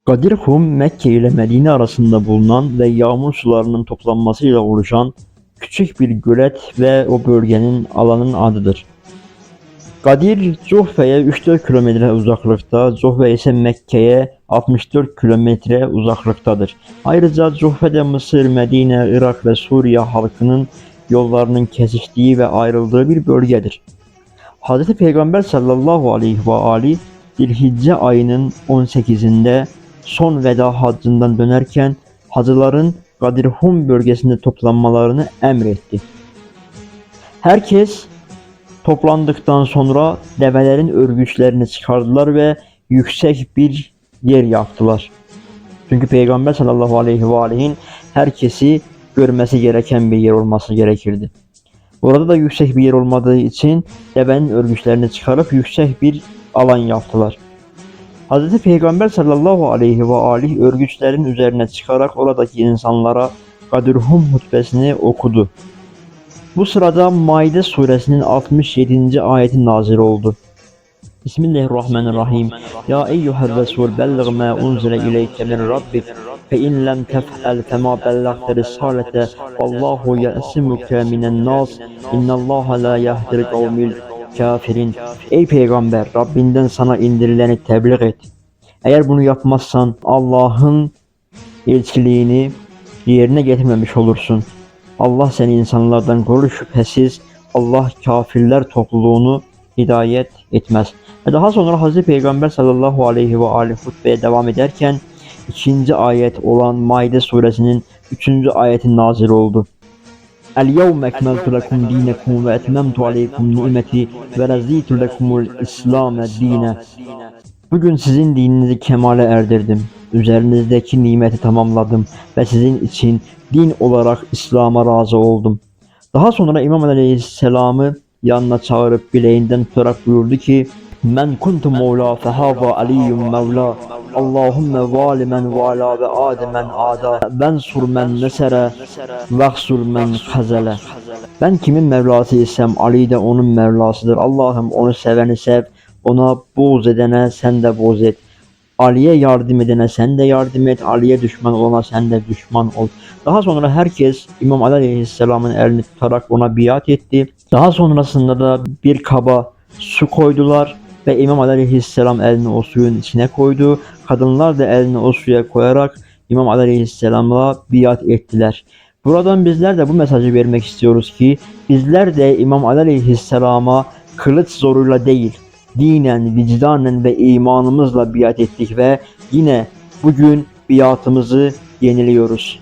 Gadir-Hum, Mekke ile Medine arasında bulunan ve yağmur sularının toplanmasıyla oluşan küçük bir gölet ve o bölgenin alanın adıdır. Gadir, Zuhfe'ye 3-4 kilometre uzaklıkta, Zuhfe ise Mekke'ye 64 kilometre uzaklıktadır. Ayrıca Zuhfe'de Mısır, Medine, Irak ve Suriye halkının yollarının kesiştiği ve ayrıldığı bir bölgedir. Hz. Peygamber sallallahu aleyhi ve aleyhi Zilhicce ayının 18'inde son veda haccından dönerken hacıların Gadir-Hum bölgesinde toplanmalarını emretti. Herkes toplandıktan sonra develerin örgüçlerini çıkardılar ve yüksek bir yer yaptılar. Çünkü Peygamber sallallahu aleyhi ve aleyhin herkesi görmesi gereken bir yer olması gerekirdi. Orada da yüksek bir yer olmadığı için devenin örgüçlerini çıkarıp yüksek bir alan yaptılar. Hz. Peygamber sallallahu aleyhi ve aleyhi örgüçlerin üzerine çıkarak oradaki insanlara Gadir-Hum hutbesini okudu. Bu sırada Maide suresinin 67. ayeti nazil oldu. Bismillahirrahmanirrahim. Ya eyyuhel Resul belliğ ma unzile ileyke min Rabbik fe in lem tef'el fema bellagte risalete vallahu ya'simuke minen nas innallaha la yehdil kavmil kafirin. Ey peygamber, Rabbinden sana indirileni tebliğ et. Eğer bunu yapmazsan Allah'ın elçiliğini yerine getirmemiş olursun. Allah seni insanlardan korur, şüphesiz Allah kafirler topluluğunu hidayet etmez. Ve daha sonra Hz. Peygamber sallallahu aleyhi ve aleyhi hutbeye devam ederken ikinci ayet olan Maide suresinin 3. ayeti nazil oldu. El-yevme ekmeltu lekum dinekum ve etmemtu aleykum nimeti ve razzitu lekumul İslam'e dine. Bugün sizin dininizi kemale erdirdim. Üzerinizdeki nimeti tamamladım ve sizin için din olarak İslam'a razı oldum. Daha sonra İmam Aleyhisselam'ı yanına çağırıp bileğinden tutarak buyurdu ki: Men kuntu mevla fehâza aliyyum mevla. Allahümme vâli men vâlâ ve âde men âdâ. Ben sur men nesere vehsur men hazele. Ben kimin Mevlası isem Ali de onun Mevlasıdır. Allah'ım onu seveni sev, ona buğz edene sen de buğz et. Ali'ye yardım edene sen de yardım et, Ali'ye düşman olana sen de düşman ol. Daha sonra herkes İmam Ali Aleyhisselam'ın elini tutarak ona biat etti. Daha sonrasında da bir kaba su koydular ve İmam Ali Aleyhisselam elini o suyun içine koydu. Kadınlar da elini o suya koyarak İmam Ali Aleyhisselam'a biat ettiler. Buradan bizler de bu mesajı vermek istiyoruz ki bizler de İmam Ali Aleyhisselam'a kılıç zoruyla değil, dinen, vicdanen ve imanımızla biat ettik ve yine bugün biatımızı yeniliyoruz.